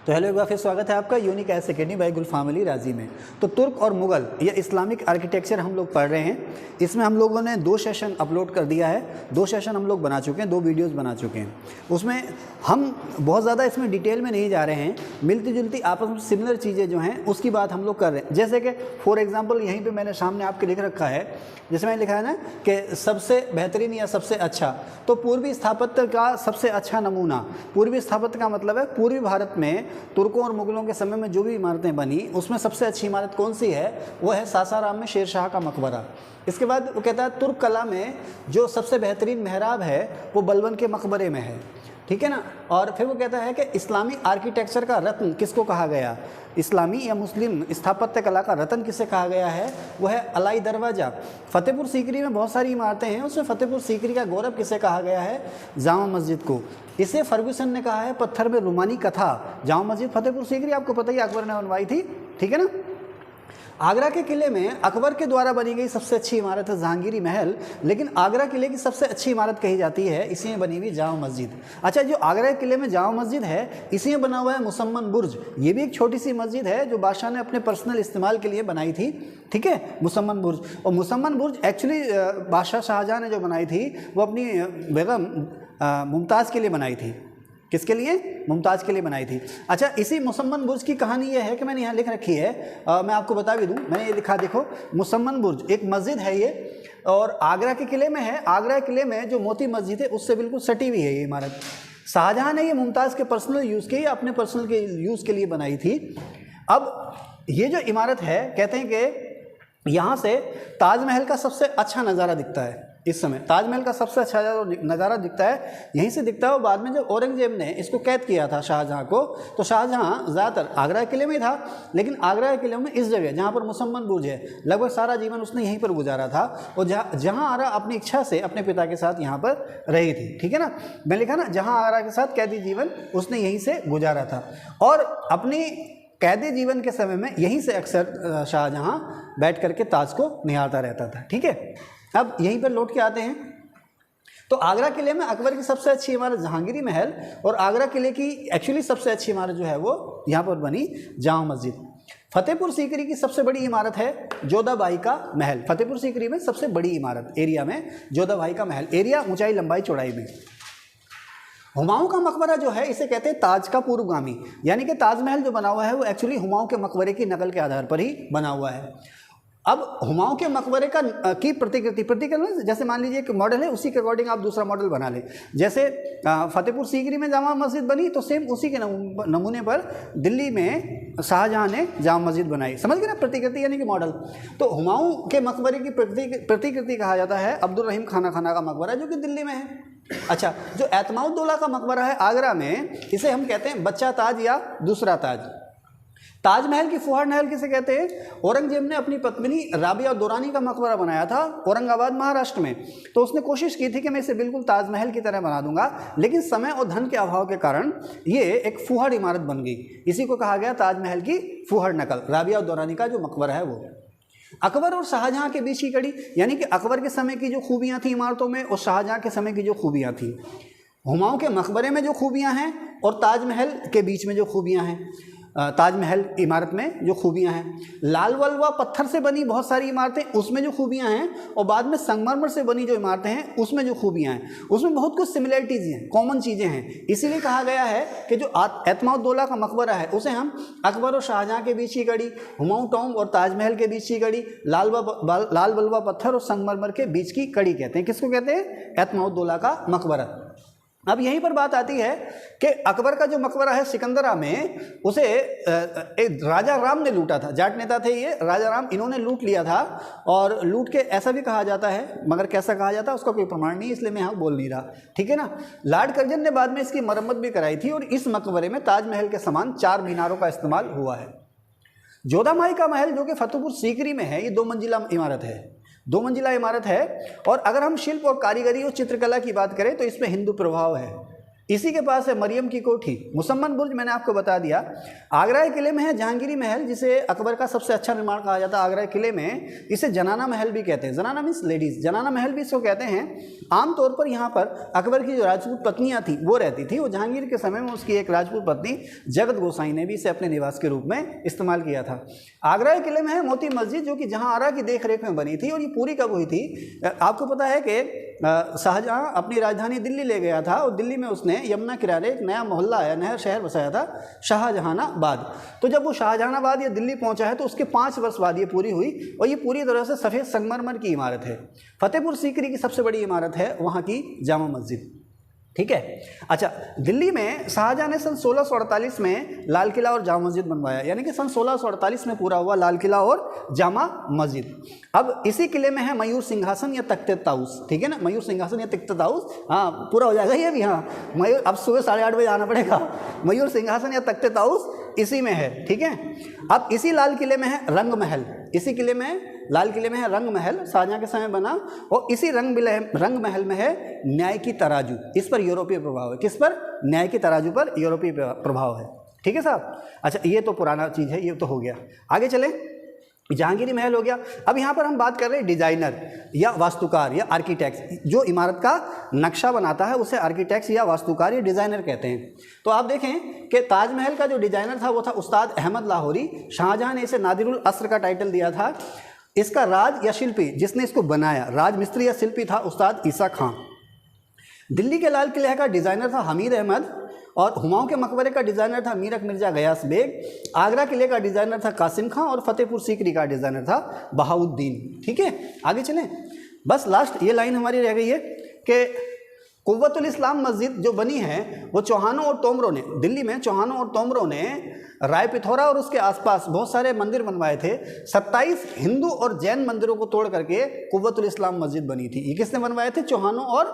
तो हेलो, एक बार फिर स्वागत है आपका यूनिक एस अकेडमी बाय गुल फैमिली राजी में। तो तुर्क और मुग़ल या इस्लामिक आर्किटेक्चर हम लोग पढ़ रहे हैं। इसमें हम लोगों ने 2 सेशन अपलोड कर दिया है, 2 सेशन हम लोग बना चुके हैं, 2 वीडियोस बना चुके हैं। उसमें हम बहुत ज़्यादा इसमें डिटेल में नहीं जा रहे हैं, मिलती जुलती आपस में सिमिलर चीज़ें जो हैं उसकी बात हम लोग कर रहे हैं। जैसे कि फॉर एग्जाम्पल यहीं पर मैंने सामने आपके लिख रखा है, जैसे मैंने लिखा है ना कि सबसे बेहतरीन या सबसे अच्छा, तो पूर्वी स्थापत्य का सबसे अच्छा नमूना। पूर्वी स्थापत्य का मतलब है पूर्वी भारत में तुर्कों और मुगलों के समय में जो भी इमारतें बनी उसमें सबसे अच्छी इमारत कौन सी है, वो है सासाराम में शेर शाह का मकबरा। इसके बाद वो कहता है तुर्क कला में जो सबसे बेहतरीन मेहराब है वो बलबन के मकबरे में है, ठीक है ना। और फिर वो कहता है कि इस्लामी आर्किटेक्चर का रत्न किसको कहा गया, इस्लामी या मुस्लिम स्थापत्य कला का रत्न किसे कहा गया है, वो है अलाई दरवाज़ा। फतेहपुर सीकरी में बहुत सारी इमारतें हैं, उसमें फतेहपुर सीकरी का गौरव किसे कहा गया है, जामा मस्जिद को। इसे फर्गुसन ने कहा है पत्थर में रुमानी कथा। जामा मस्जिद फतेहपुर सीकरी आपको पता ही अकबर ने बनवाई थी, ठीक है ना। आगरा के किले में अकबर के द्वारा बनी गई सबसे अच्छी इमारत है जहांगीरी महल, लेकिन आगरा किले की सबसे अच्छी इमारत कही जाती है इसी में बनी हुई जामा मस्जिद। अच्छा, जो आगरा के किले में जामा मस्जिद है इसी में बना हुआ है मुसम्मन बुर्ज। ये भी एक छोटी सी मस्जिद है जो बादशाह ने अपने पर्सनल इस्तेमाल के लिए बनाई थी, ठीक है, मुसम्मन बुर्ज। और मुसम्मन बुर्ज एक्चुअली बादशाह शाहजहाँ ने जो बनाई थी वो अपनी बेगम मुमताज़ के लिए बनाई थी। किसके लिए, मुमताज़ के लिए बनाई थी। अच्छा, इसी मुसम्मन बुर्ज की कहानी ये है कि मैंने यहाँ लिख रखी है, मैं आपको बता भी दूँ, मैंने ये लिखा, देखो मुसम्मन बुर्ज एक मस्जिद है ये, और आगरा के किले में है। आगरा किले में जो मोती मस्जिद है उससे बिल्कुल सटी हुई है ये इमारत। शाहजहाँ ने ये मुमताज़ के पर्सनल यूज़ के, अपने पर्सनल के यूज़ के लिए बनाई थी। अब ये जो इमारत है, कहते हैं कि यहाँ से ताजमहल का सबसे अच्छा नज़ारा दिखता है। इस समय ताजमहल का सबसे अच्छा नज़ारा दिखता है, यहीं से दिखता है। और बाद में जब औरंगजेब ने इसको कैद किया था शाहजहाँ को, तो शाहजहाँ ज़्यादातर आगरा किले में ही था, लेकिन आगरा के किले में इस जगह जहाँ पर मुसम्मन बुर्ज है लगभग सारा जीवन उसने यहीं पर गुजारा था। और जहाँ आगरा अपनी इच्छा से अपने पिता के साथ यहाँ पर रही थी, ठीक है ना। मैं लिखा ना, जहाँ आगरा के साथ कैदी जीवन उसने यहीं से गुजारा था, और अपनी कैदी जीवन के समय में यहीं से अक्सर शाहजहाँ बैठ करके ताज को निहारता रहता था, ठीक है। अब यहीं पर लौट के आते हैं, तो आगरा किले में अकबर की सबसे अच्छी इमारत जहांगीरी महल, और आगरा किले की एक्चुअली सबसे अच्छी इमारत जो है वो यहाँ पर बनी जामा मस्जिद। फतेहपुर सीकरी की सबसे बड़ी इमारत है जोधाबाई का महल। फतेहपुर सीकरी में सबसे बड़ी इमारत एरिया में जोधाबाई का महल, एरिया ऊंचाई लंबाई चौड़ाई में। हुमायूं का मकबरा जो है इसे कहते हैं ताज का पूर्वगामी, यानी कि ताजमहल जो बना हुआ है वो एक्चुअली हुमायूं के मकबरे की नकल के आधार पर ही बना हुआ है। अब हुमायूं के मकबरे की प्रतिकृति जैसे मान लीजिए एक मॉडल है, उसी के अकॉर्डिंग आप दूसरा मॉडल बना लें। जैसे फतेहपुर सीकरी में जामा मस्जिद बनी, तो सेम उसी के नमूने पर दिल्ली में शाहजहाँ ने जामा मस्जिद बनाई। समझ गए ना, प्रतिकृति यानी कि मॉडल। तो हुमायूं के मकबरे की प्रतिकृति कहा जाता है अब्दुल रहीम खाना का मकबरा, जो कि दिल्ली में है। अच्छा, जो एतमाउद्दौला का मकबरा है आगरा में, इसे हम कहते हैं बच्चा ताज या दूसरा ताज। ताजमहल की फुहार महल किसे कहते हैं, औरंगजेब ने अपनी पत्नी राबिया दुरानी का मकबरा बनाया था औरंगाबाद महाराष्ट्र में। तो उसने कोशिश की थी कि मैं इसे बिल्कुल ताजमहल की तरह बना दूंगा, लेकिन समय और धन के अभाव के कारण ये एक फुहार इमारत बन गई। इसी को कहा गया ताजमहल की फुहार नकल, राबिया दुरानी का जो मकबरा है वो। अकबर और शाहजहाँ के बीच की कड़ी, यानी कि अकबर के समय की जो खूबियाँ थी इमारतों में और शाहजहाँ के समय की जो खूबियाँ थी। हुमायूं के मकबरे में जो खूबियाँ हैं और ताजमहल के बीच में जो खूबियाँ हैं, ताजमहल इमारत में जो खूबियाँ हैं। लाल वलवा पत्थर से बनी बहुत सारी इमारतें, उसमें जो खूबियाँ हैं, और बाद में संगमरमर से बनी जो इमारतें हैं उसमें जो खूबियाँ हैं, उसमें बहुत कुछ सिमिलरिटीज़ हैं, कॉमन चीज़ें हैं। इसीलिए कहा गया है कि जो एतमाउद्दौला का मकबरा है उसे हम अकबर और शाहजहाँ के बीच की कड़ी, हुमायूं टॉम्ब और ताजमहल के बीच की कड़ी, लाल वलवा पत्थर और संगमरमर के बीच की कड़ी कहते हैं। किसको कहते हैं, एतमाउद्दौला का मकबरा। अब यहीं पर बात आती है कि अकबर का जो मकबरा है सिकंदरा में, उसे एक राजा राम ने लूटा था। जाट नेता थे ये राजा राम, इन्होंने लूट लिया था। और लूट के ऐसा भी कहा जाता है, मगर कैसा कहा जाता है उसका कोई प्रमाण नहीं, इसलिए मैं यहाँ बोल नहीं रहा, ठीक है ना। लॉर्ड कर्जन ने बाद में इसकी मरम्मत भी कराई थी, और इस मकबरे में ताजमहल के समान 4 मीनारों का इस्तेमाल हुआ है। जोधाबाई का महल जो कि फतेहपुर सीकरी में है, ये 2 मंजिला इमारत है, 2 मंजिला इमारत है। और अगर हम शिल्प और कारीगरी और चित्रकला की बात करें तो इसमें हिंदू प्रभाव है। इसी के पास है मरियम की कोठी। मुसम्मन बुर्ज मैंने आपको बता दिया। आगरा के किले में है जहांगीरी महल, जिसे अकबर का सबसे अच्छा निर्माण कहा जाता है आगरा के किले में। इसे जनाना महल भी कहते हैं, जनाना मीन्स लेडीज़, जनाना महल भी इसको कहते हैं। आमतौर पर यहाँ पर अकबर की जो राजपूत पत्नियाँ थी वो रहती थी। वो जहांगीर के समय में उसकी एक राजपूत पत्नी जगत गोसाई ने भी इसे अपने निवास के रूप में इस्तेमाल किया था। आगरा के किले में है मोती मस्जिद, जो कि जहाँ आरा की देख रेख में बनी थी। और ये पूरी कब हुई थी? आपको पता है कि शाहजहाँ अपनी राजधानी दिल्ली ले गया था और दिल्ली में उसने यमुना किनारे एक नया मोहल्ला या नया शहर बसाया था, शाहजहानाबाद। तो जब वो शाहजहानाबाद या दिल्ली पहुंचा है तो उसके 5 वर्ष बाद ये पूरी हुई। और ये पूरी तरह से सफ़ेद संगमरमर की इमारत है। फतेहपुर सीकरी की सबसे बड़ी इमारत है वहाँ की जामा मस्जिद। ठीक है। अच्छा, दिल्ली में शाहजहाँ ने सन 1648 में लाल किला और जामा मस्जिद बनवाया, यानी कि सन 1648 में पूरा हुआ लाल किला और जामा मस्जिद। अब इसी किले में है मयूर सिंहासन या तख्ते ताउस। ठीक है ना, मयूर सिंहासन या तख्ते ताउस, हाँ पूरा हो जाएगा ये भी। हाँ, मयूर अब सुबह 8:30 बजे आना पड़ेगा। मयूर सिंहासन या तख्ते ताउस इसी में है। ठीक है। अब इसी लाल किले में है रंग महल। इसी किले में लाल किले में है रंग महल, शाहजहाँ के समय बना। और इसी रंग महल में है न्याय की तराजू। इस पर यूरोपीय प्रभाव है। किस पर? न्याय की तराजू पर यूरोपीय प्रभाव है। ठीक है साहब। अच्छा, ये तो पुराना चीज़ है, ये तो हो गया। आगे चलें। जहांगीरी महल हो गया। अब यहाँ पर हम बात कर रहे हैं डिजाइनर या वास्तुकार या आर्किटेक्ट। जो इमारत का नक्शा बनाता है उसे आर्किटेक्ट या वास्तुकार या डिजाइनर कहते हैं। तो आप देखें कि ताजमहल का जो डिजाइनर था वो था उस्ताद अहमद लाहौरी। शाहजहाँ ने इसे नादिरुल अस्र का टाइटल दिया था। इसका राज या शिल्पी जिसने इसको बनाया, राज मिस्त्री या शिल्पी था उस्ताद ईसा खां। दिल्ली के लाल किले का डिज़ाइनर था हमीद अहमद। और हुमायूं के मकबरे का डिज़ाइनर था मीरक मिर्जा गयास बेग। आगरा किले का डिज़ाइनर था कासिम खां। और फतेहपुर सीकरी का डिज़ाइनर था बहाउद्दीन। ठीक है, आगे चलें। बस लास्ट ये लाइन हमारी रह गई है कि कुव्वतुल इस्लाम मस्जिद जो बनी है वो चौहानों और तोमरों ने, दिल्ली में चौहानों और तोमरों ने राय पिथौरा और उसके आसपास बहुत सारे मंदिर बनवाए थे। 27 हिंदू और जैन मंदिरों को तोड़ करके कुव्वतुल इस्लाम मस्जिद बनी थी। ये किसने बनवाए थे? चौहानों और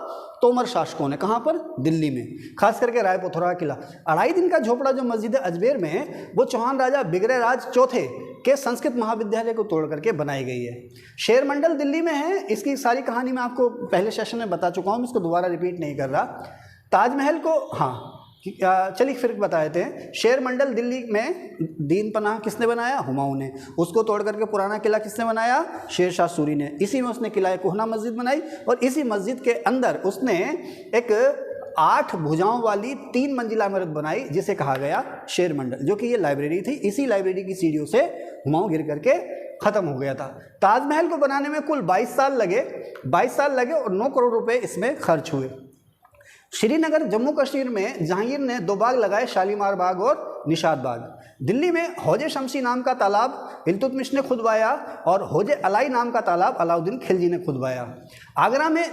तोमर शासकों ने। कहाँ पर? दिल्ली में, खास करके राय पिथौरा किला। 2.5 दिन का झोपड़ा जो मस्जिद है अजमेर में, वो चौहान राजा बिगरे राज चौथे के संस्कृत महाविद्यालय को तोड़ करके बनाई गई है। शेर मंडल दिल्ली में है। इसकी सारी कहानी मैं आपको पहले सेशन में बता चुका हूँ, इसको दोबारा रिपीट नहीं कर रहा। ताजमहल को, हाँ चलिए फिर बता देते हैं। शेर मंडल दिल्ली में दीन पनाह किसने बनाया? हुमायूं ने। उसको तोड़ करके पुराना किला किसने बनाया? शेर शाह सूरी ने। इसी में उसने किला कोहना मस्जिद बनाई। और इसी मस्जिद के अंदर उसने एक 8 भुजाओं वाली 3 मंजिला इमारत बनाई जिसे कहा गया शेर मंडल, जो कि ये लाइब्रेरी थी। इसी लाइब्रेरी की सीढ़ियों से हुमायूं गिर करके ख़त्म हो गया था। ताजमहल को बनाने में कुल 22 साल लगे। 22 साल लगे और 9 करोड़ रुपए इसमें खर्च हुए। श्रीनगर जम्मू कश्मीर में जहांगीर ने 2 बाग लगाए, शालीमार बाग और निशात बाग। दिल्ली में हौजे शमसी नाम का तालाब इल्तुतमिश ने खुदवाया और हौजे अलाई नाम का तालाब अलाउद्दीन खिलजी ने खुदवाया। आगरा में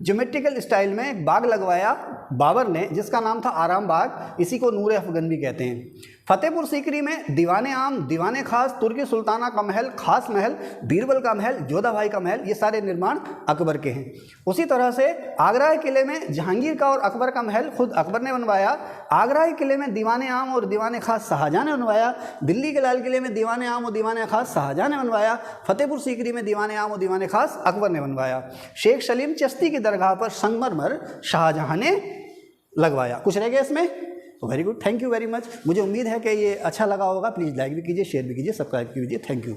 ज्योमेट्रिकल स्टाइल में एक बाग लगवाया बाबर ने, जिसका नाम था आराम बाग। इसी को नूर अफगन भी कहते हैं। फतेहपुर सीकरी में दीवाने आम, दीवाने खास, तुर्की सुल्ताना का महल, खास महल, बीरबल का महल, जोधा भाई का महल, ये सारे निर्माण अकबर के हैं। उसी तरह से आगरा किले में जहांगीर का और अकबर का महल खुद अकबर ने बनवाया। आगरा किले में दीवाने आम और दीवाने खास शाहजहाँ ने बनवाया। दिल्ली के लाल किले में दीवाने आम और दीवाने खास शाहजहाँ ने बनवाया। फतेहपुर सीकरी में दीवाने आम और दीवाने खास अकबर ने बनवाया। शेख सलीम चिश्ती की दरगाह पर संगमरमर शाहजहाँ ने लगवाया। कुछ रह गया इसमें? तो very good, thank you very much. मुझे उम्मीद है कि ये अच्छा लगा होगा। प्लीज़ लाइक भी कीजिए, शेयर भी कीजिए, सब्सक्राइब कीजिए। Thank you.